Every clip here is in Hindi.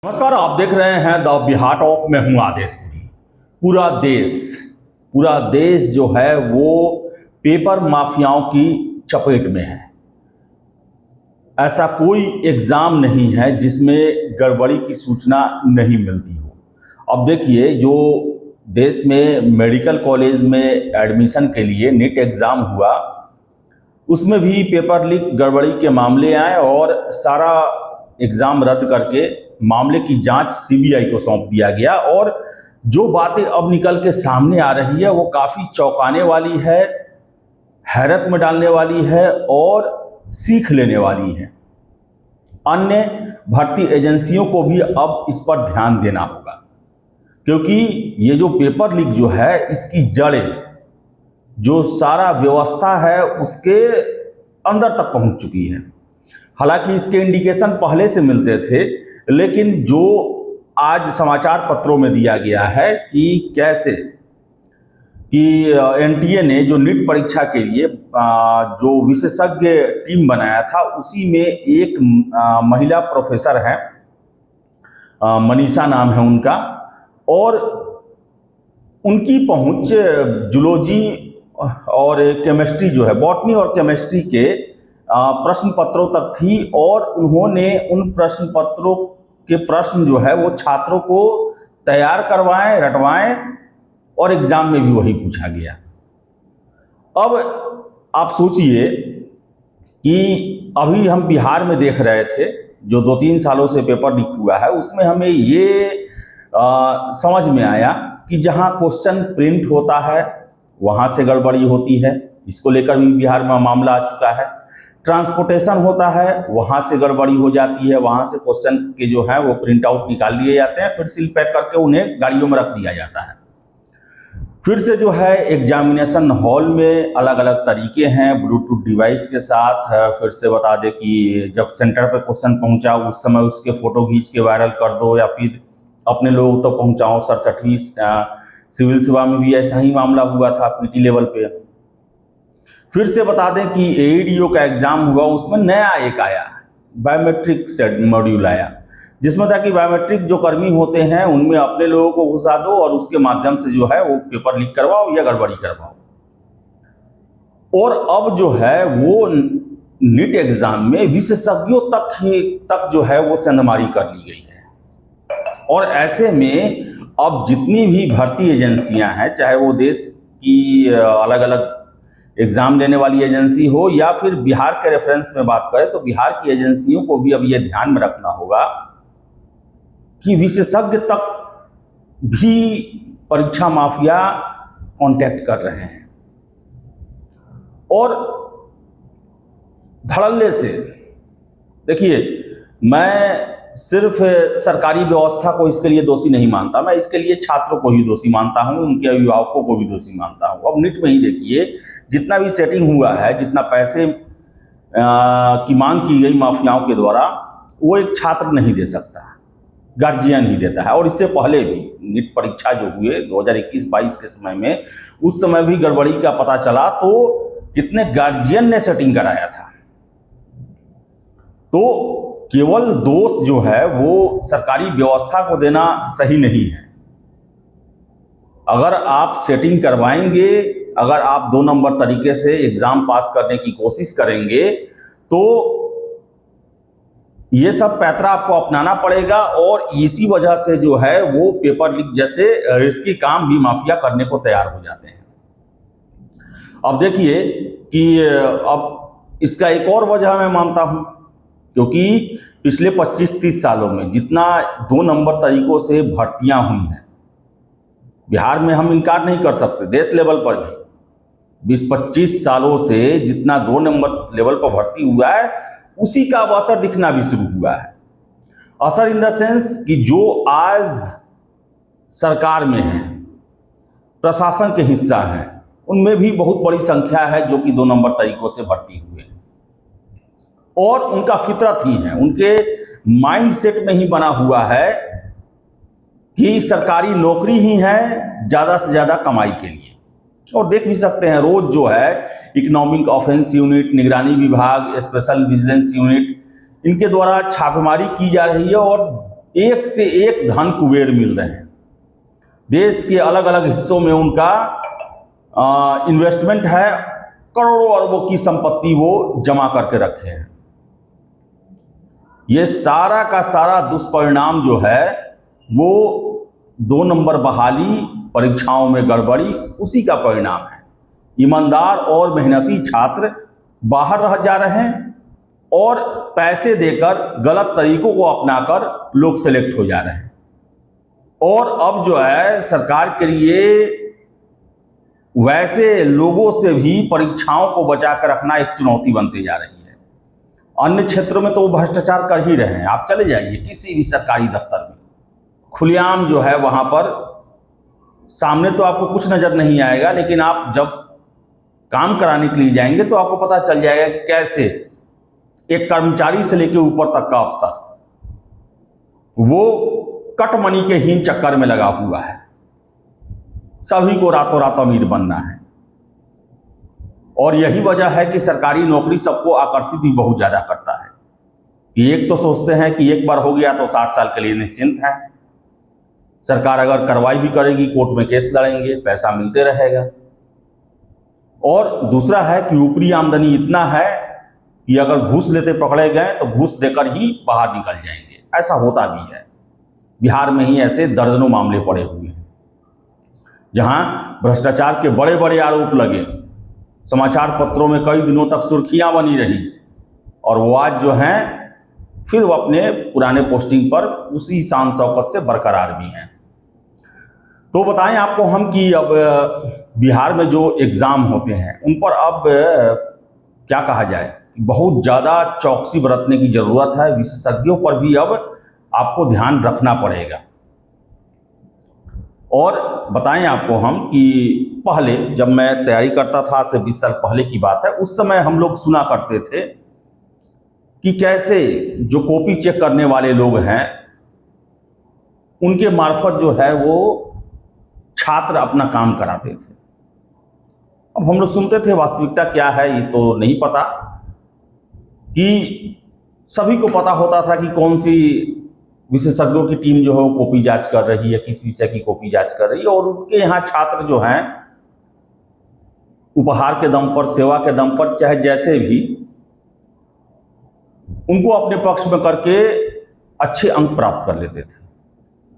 नमस्कार, आप देख रहे हैं द बिहार टॉप में हूं आदेशपुरी। पूरा देश जो है वो पेपर माफियाओं की चपेट में है। ऐसा कोई एग्जाम नहीं है जिसमें गड़बड़ी की सूचना नहीं मिलती हो। अब देखिए, जो देश में मेडिकल कॉलेज में एडमिशन के लिए नीट एग्जाम हुआ, उसमें भी पेपर लीक गड़बड़ी के मामले आए और सारा एग्जाम रद्द करके मामले की जांच सीबीआई को सौंप दिया गया। और जो बातें अब निकल के सामने आ रही है वो काफ़ी चौंकाने वाली है, हैरत में डालने वाली है और सीख लेने वाली है। अन्य भर्ती एजेंसियों को भी अब इस पर ध्यान देना होगा, क्योंकि ये जो पेपर लीक जो है इसकी जड़ें, जो सारा व्यवस्था है उसके अंदर तक पहुंच चुकी है। हालांकि इसके इंडिकेशन पहले से मिलते थे, लेकिन जो आज समाचार पत्रों में दिया गया है कि कैसे कि एनटीए ने जो नीट परीक्षा के लिए जो विशेषज्ञ टीम बनाया था, उसी में एक महिला प्रोफेसर है, मनीषा नाम है उनका, और उनकी पहुंच जूलॉजी और केमिस्ट्री जो है, बॉटनी और केमिस्ट्री के प्रश्न पत्रों तक थी। और उन्होंने उन प्रश्न पत्रों के प्रश्न जो है वो छात्रों को तैयार करवाएं, रटवाएं, और एग्जाम में भी वही पूछा गया। अब आप सोचिए कि अभी हम बिहार में देख रहे थे, जो 2-3 सालों से पेपर लीक हुआ है, उसमें हमें ये समझ में आया कि जहां क्वेश्चन प्रिंट होता है वहां से गड़बड़ी होती है। इसको लेकर भी बिहार में मामला आ चुका है। ट्रांसपोर्टेशन होता है, वहां से गड़बड़ी हो जाती है, वहां से क्वेश्चन के जो है वो प्रिंट आउट निकाल लिए जाते हैं, फिर सील पैक करके उन्हें गाड़ियों में रख दिया जाता है। फिर से जो है एग्जामिनेशन हॉल में अलग अलग तरीके हैं, ब्लूटूथ डिवाइस के साथ। फिर से बता दें कि जब सेंटर पे क्वेश्चन पहुंचा उस समय उसके फोटो खींच के वायरल कर दो, या फिर अपने लोगों तक पहुंचाओ। 67वीं सिविल सेवा में भी ऐसा ही मामला हुआ था पीटी लेवल पे। फिर से बता दें कि एईडीओ का एग्जाम हुआ, उसमें नया एक आया, बायोमेट्रिक मॉड्यूल आया, जिसमें था कि बायोमेट्रिक जो कर्मी होते हैं उनमें अपने लोगों को घुसा दो और उसके माध्यम से जो है वो पेपर लीक करवाओ या गड़बड़ी करवाओ। और अब जो है वो नीट एग्जाम में विशेषज्ञों तक जो है वो सेंधमारी कर ली गई है। और ऐसे में अब जितनी भी भर्ती एजेंसियां हैं, चाहे वो देश की अलग अलग एग्जाम लेने वाली एजेंसी हो या फिर बिहार के रेफरेंस में बात करें, तो बिहार की एजेंसियों को भी अब ये ध्यान में रखना होगा कि विशेषज्ञ तक भी परीक्षा माफिया कांटेक्ट कर रहे हैं। और धड़ल्ले से देखिए, मैं सिर्फ सरकारी व्यवस्था को इसके लिए दोषी नहीं मानता, मैं इसके लिए छात्रों को ही दोषी मानता हूं, उनके अभिभावकों को भी दोषी मानता हूं। अब नीट में ही देखिए, जितना भी सेटिंग हुआ है, जितना पैसे की मांग की गई माफियाओं के द्वारा, वो एक छात्र नहीं दे सकता, गार्जियन ही देता है। और इससे पहले भी नीट परीक्षा जो हुए 2021-22 के समय में, उस समय भी गड़बड़ी का पता चला तो कितने गार्जियन ने सेटिंग कराया था। तो केवल दोष जो है वो सरकारी व्यवस्था को देना सही नहीं है। अगर आप सेटिंग करवाएंगे, अगर आप 2 नंबर तरीके से एग्जाम पास करने की कोशिश करेंगे, तो ये सब पैंतरा आपको अपनाना पड़ेगा। और इसी वजह से जो है वो पेपर लीक जैसे रिस्की काम भी माफिया करने को तैयार हो जाते हैं। अब देखिए कि अब इसका एक और वजह मैं मानता हूं, क्योंकि पिछले 25-30 सालों में जितना 2 नंबर तरीकों से भर्तियां हुई हैं बिहार में, हम इनकार नहीं कर सकते, देश लेवल पर भी 20-25 सालों से जितना 2 नंबर लेवल पर भर्ती हुआ है, उसी का अब असर दिखना भी शुरू हुआ है। असर इन द सेंस कि जो आज सरकार में है, प्रशासन के हिस्सा हैं, उनमें भी बहुत बड़ी संख्या है जो कि 2 नंबर तरीकों से भर्ती हुए, और उनका फितरत ही है, उनके माइंडसेट में ही बना हुआ है कि सरकारी नौकरी ही है ज़्यादा से ज़्यादा कमाई के लिए। और देख भी सकते हैं, रोज जो है इकोनॉमिक ऑफेंस यूनिट, निगरानी विभाग, स्पेशल विजिलेंस यूनिट, इनके द्वारा छापेमारी की जा रही है और एक से एक धन कुबेर मिल रहे हैं। देश के अलग अलग हिस्सों में उनका इन्वेस्टमेंट है, करोड़ों अरबों की संपत्ति वो जमा करके रखे हैं। ये सारा का सारा दुष्परिणाम जो है वो 2 नंबर बहाली, परीक्षाओं में गड़बड़ी, उसी का परिणाम है। ईमानदार और मेहनती छात्र बाहर रह जा रहे हैं और पैसे देकर गलत तरीकों को अपनाकर लोग सेलेक्ट हो जा रहे हैं। और अब जो है सरकार के लिए वैसे लोगों से भी परीक्षाओं को बचा कर रखना एक चुनौती बनती जा रही है। अन्य क्षेत्रों में तो वो भ्रष्टाचार कर ही रहे हैं। आप चले जाइए किसी भी सरकारी दफ्तर में, खुलेआम जो है वहां पर सामने तो आपको कुछ नजर नहीं आएगा, लेकिन आप जब काम कराने के लिए जाएंगे तो आपको पता चल जाएगा कि कैसे एक कर्मचारी से लेकर ऊपर तक का अफसर वो कट मनी के हीन चक्कर में लगा हुआ है। सभी को रातों रात अमीर बनना है। और यही वजह है कि सरकारी नौकरी सबको आकर्षित भी बहुत ज्यादा करता है कि एक तो सोचते हैं कि एक बार हो गया तो 60 साल के लिए निश्चिंत है। सरकार अगर कार्रवाई भी करेगी, कोर्ट में केस लड़ेंगे, पैसा मिलते रहेगा। और दूसरा है कि ऊपरी आमदनी इतना है कि अगर घूस लेते पकड़े गए तो घूस देकर ही बाहर निकल जाएंगे। ऐसा होता भी है। बिहार में ही ऐसे दर्जनों मामले पड़े हुए हैं जहां भ्रष्टाचार के बड़े बड़े आरोप लगे, समाचार पत्रों में कई दिनों तक सुर्खियां बनी रही, और वो आज जो हैं फिर वो अपने पुराने पोस्टिंग पर उसी शान शौकत से बरकरार भी हैं। तो बताएं आपको हम कि अब बिहार में जो एग्ज़ाम होते हैं उन पर अब क्या कहा जाए, बहुत ज़्यादा चौकसी बरतने की ज़रूरत है। विशेषज्ञों पर भी अब आपको ध्यान रखना पड़ेगा। और बताएं आपको हम कि पहले जब मैं तैयारी करता था, आज से 20 साल पहले की बात है, उस समय हम लोग सुना करते थे कि कैसे जो कॉपी चेक करने वाले लोग हैं उनके मार्फत जो है वो छात्र अपना काम कराते थे। अब हम लोग सुनते थे, वास्तविकता क्या है ये तो नहीं पता। कि सभी को पता होता था कि कौन सी विशेषज्ञों की टीम जो है वो कॉपी जांच कर रही है, किस विषय की कॉपी जांच कर रही है, और उनके यहाँ छात्र जो हैं उपहार के दम पर, सेवा के दम पर, चाहे जैसे भी, उनको अपने पक्ष में करके अच्छे अंक प्राप्त कर लेते थे।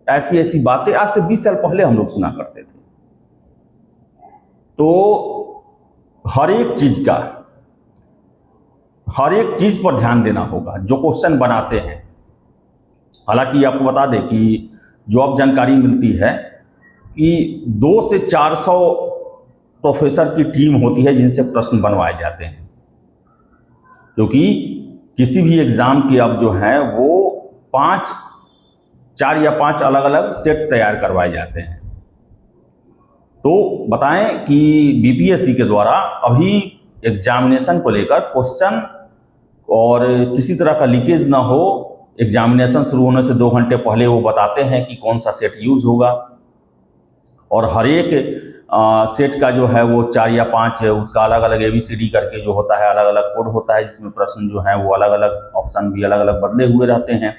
ऐसी ऐसी बातें आज से 20 साल पहले हम लोग सुना करते थे। तो हर एक चीज पर ध्यान देना होगा जो क्वेश्चन बनाते हैं। हालांकि आपको बता दें कि जो अब जानकारी मिलती है कि 200 से 400 प्रोफेसर की टीम होती है जिनसे प्रश्न बनवाए जाते हैं, क्योंकि किसी भी एग्जाम के अब जो है वो 4 या 5 अलग अलग सेट तैयार करवाए जाते हैं। तो बताएं कि बीपीएससी के द्वारा अभी एग्जामिनेशन को लेकर क्वेश्चन और किसी तरह का लीकेज ना हो, एग्जामिनेशन शुरू होने से 2 घंटे पहले वो बताते हैं कि कौन सा सेट यूज होगा, और हर एक सेट का जो है वो 4 या 5 उसका अलग अलग ABCD करके जो होता है, अलग अलग कोड होता है, जिसमें प्रश्न जो है वो अलग अलग ऑप्शन भी अलग अलग बदले हुए रहते हैं।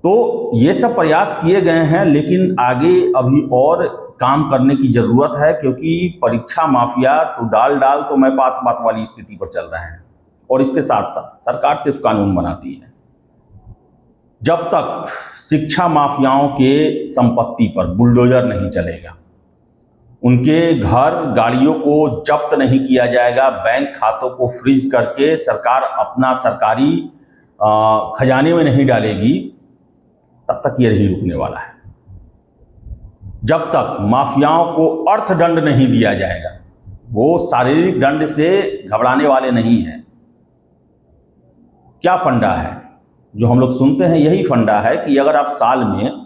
तो ये सब प्रयास किए गए हैं, लेकिन आगे अभी और काम करने की जरूरत है, क्योंकि परीक्षा माफिया तो डाल तो मैं बात वाली स्थिति पर चल रहे हैं। और इसके साथ साथ सरकार सिर्फ कानून बनाती है। जब तक शिक्षा माफियाओं के संपत्ति पर बुलडोजर नहीं चलेगा, उनके घर गाड़ियों को जब्त नहीं किया जाएगा, बैंक खातों को फ्रीज करके सरकार अपना सरकारी खजाने में नहीं डालेगी, तब तक ये नहीं रुकने वाला है। जब तक माफियाओं को अर्थदंड नहीं दिया जाएगा, वो शारीरिक दंड से घबराने वाले नहीं हैं। क्या फंडा है जो हम लोग सुनते हैं, यही फंडा है कि अगर आप साल में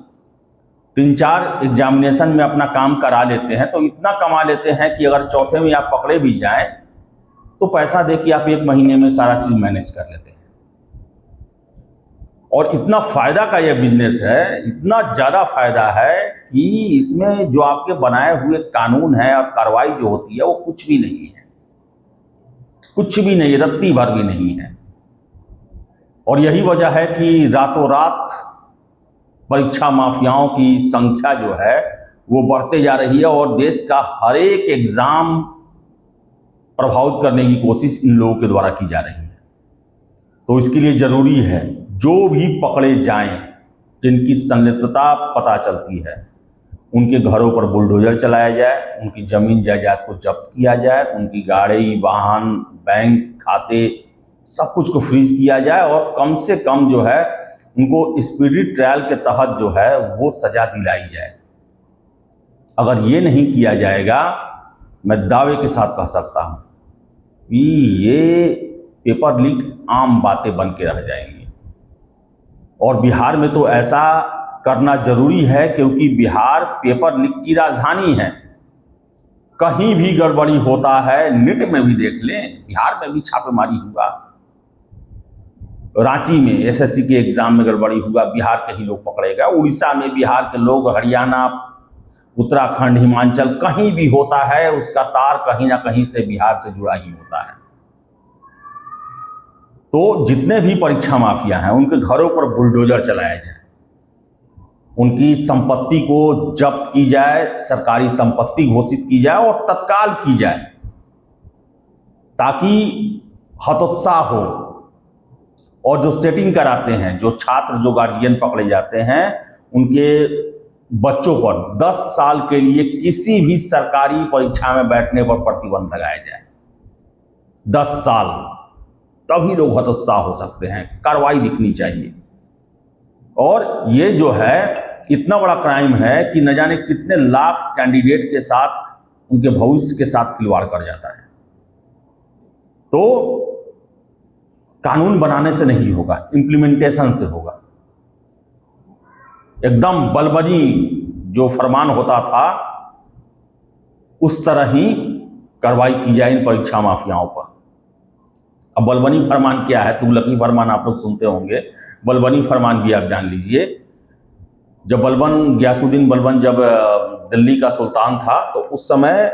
3-4 एग्जामिनेशन में अपना काम करा लेते हैं तो इतना कमा लेते हैं कि अगर चौथे में आप पकड़े भी जाएं तो पैसा दे के आप 1 महीने में सारा चीज मैनेज कर लेते हैं। और इतना फायदा का यह बिजनेस है, इतना ज्यादा फायदा है कि इसमें जो आपके बनाए हुए कानून है और कार्रवाई जो होती है वो कुछ भी नहीं है, कुछ भी नहीं, रत्ती भर भी नहीं है। और यही वजह है कि रातों रात परीक्षा माफियाओं की संख्या जो है वो बढ़ते जा रही है और देश का हर एक एग्जाम प्रभावित करने की कोशिश इन लोगों के द्वारा की जा रही है। तो इसके लिए जरूरी है जो भी पकड़े जाएं, जिनकी संलिप्तता पता चलती है, उनके घरों पर बुलडोजर चलाया जाए, उनकी जमीन जायदाद को जब्त किया जाए, उनकी गाड़ी, वाहन, बैंक खाते सब कुछ को फ्रीज किया जाए और कम से कम जो है उनको स्पीडी ट्रायल के तहत जो है वो सजा दिलाई जाए। अगर ये नहीं किया जाएगा, मैं दावे के साथ कह सकता हूं कि ये पेपर लीक आम बातें बन के रह जाएंगी। और बिहार में तो ऐसा करना जरूरी है क्योंकि बिहार पेपर लीक की राजधानी है। कहीं भी गड़बड़ी होता है, नीट में भी देख लें, बिहार में भी छापेमारी हुआ, रांची में एसएससी के एग्जाम में गड़बड़ी हुआ, बिहार के ही लोग पकड़े गए। उड़ीसा में बिहार के लोग, हरियाणा, उत्तराखंड, हिमाचल, कहीं भी होता है उसका तार कहीं ना कहीं से बिहार से जुड़ा ही होता है। तो जितने भी परीक्षा माफिया हैं उनके घरों पर बुलडोजर चलाया जाए, उनकी संपत्ति को जब्त की जाए, सरकारी संपत्ति घोषित की जाए और तत्काल की जाए, ताकि हतोत्साह हो। और जो सेटिंग कराते हैं, जो छात्र, जो गार्जियन पकड़े जाते हैं, उनके बच्चों पर 10 साल के लिए किसी भी सरकारी परीक्षा में बैठने पर प्रतिबंध लगाया जाए। 10 साल, तभी लोग हतोत्साह हो सकते हैं, कार्रवाई दिखनी चाहिए। और ये जो है इतना बड़ा क्राइम है कि न जाने कितने लाख कैंडिडेट के साथ, उनके भविष्य के साथ खिलवाड़ कर जाता है। तो कानून बनाने से नहीं होगा, इंप्लीमेंटेशन से होगा। एकदम बलबनी जो फरमान होता था उस तरह ही कार्रवाई की जाए इन परीक्षा माफियाओं पर। अब बलबनी फरमान क्या है, तुगलकी फरमान आप लोग सुनते होंगे, बलबनी फरमान भी आप जान लीजिए। जब बलबन, गयासुद्दीन बलबन जब दिल्ली का सुल्तान था, तो उस समय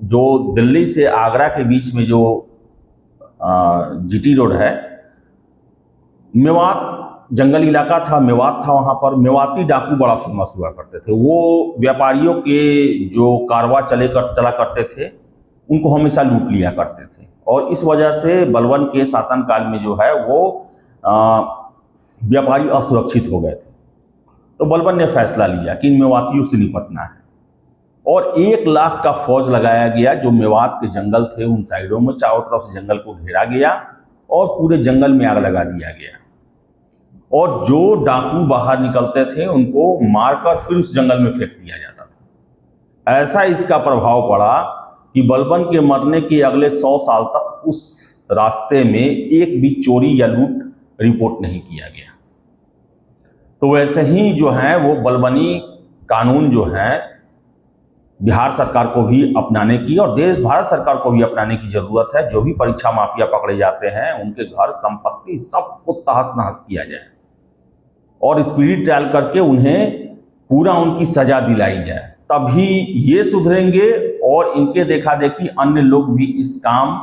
जो दिल्ली से आगरा के बीच में जो जीटी रोड है, मेवात जंगल इलाका था, मेवात था, वहाँ पर मेवाती डाकू बड़ा फेमस हुआ करते थे। वो व्यापारियों के जो कारवा चला करते थे उनको हमेशा लूट लिया करते थे। और इस वजह से बलबन के शासनकाल में जो है वो व्यापारी असुरक्षित हो गए थे। तो बलबन ने फैसला लिया कि इन मेवातियों से निपटना है और 1 लाख का फौज लगाया गया। जो मेवात के जंगल थे उन साइडों में चारों तरफ से जंगल को घेरा गया और पूरे जंगल में आग लगा दिया गया। और जो डाकू बाहर निकलते थे उनको मारकर फिर उस जंगल में फेंक दिया जाता था। ऐसा इसका प्रभाव पड़ा कि बलबन के मरने के अगले 100 साल तक उस रास्ते में एक भी चोरी या लूट रिपोर्ट नहीं किया गया। तो वैसे ही जो है वो बलबनी कानून जो है बिहार सरकार को भी अपनाने की और भारत सरकार को भी अपनाने की जरूरत है। जो भी परीक्षा माफिया पकड़े जाते हैं उनके घर, संपत्ति सबको तहस नहस किया जाए और स्पीडी ट्रायल करके उन्हें पूरा उनकी सजा दिलाई जाए, तभी ये सुधरेंगे और इनके देखा देखी अन्य लोग भी इस काम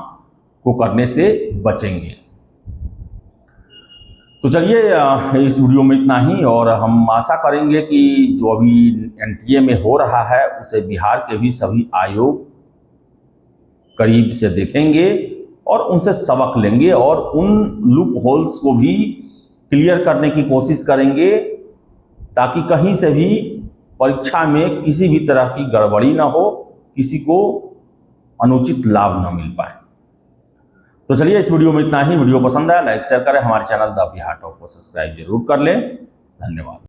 को करने से बचेंगे। तो चलिए इस वीडियो में इतना ही, और हम आशा करेंगे कि जो अभी एनटीए में हो रहा है उसे बिहार के भी सभी आयोग करीब से देखेंगे और उनसे सबक लेंगे और उन लूप होल्स को भी क्लियर करने की कोशिश करेंगे ताकि कहीं से भी परीक्षा में किसी भी तरह की गड़बड़ी ना हो, किसी को अनुचित लाभ न मिल पाए। तो चलिए इस वीडियो में इतना ही। वीडियो पसंद आया लाइक शेयर करें, हमारे चैनल द बिहार टॉक को सब्सक्राइब जरूर कर लें। धन्यवाद।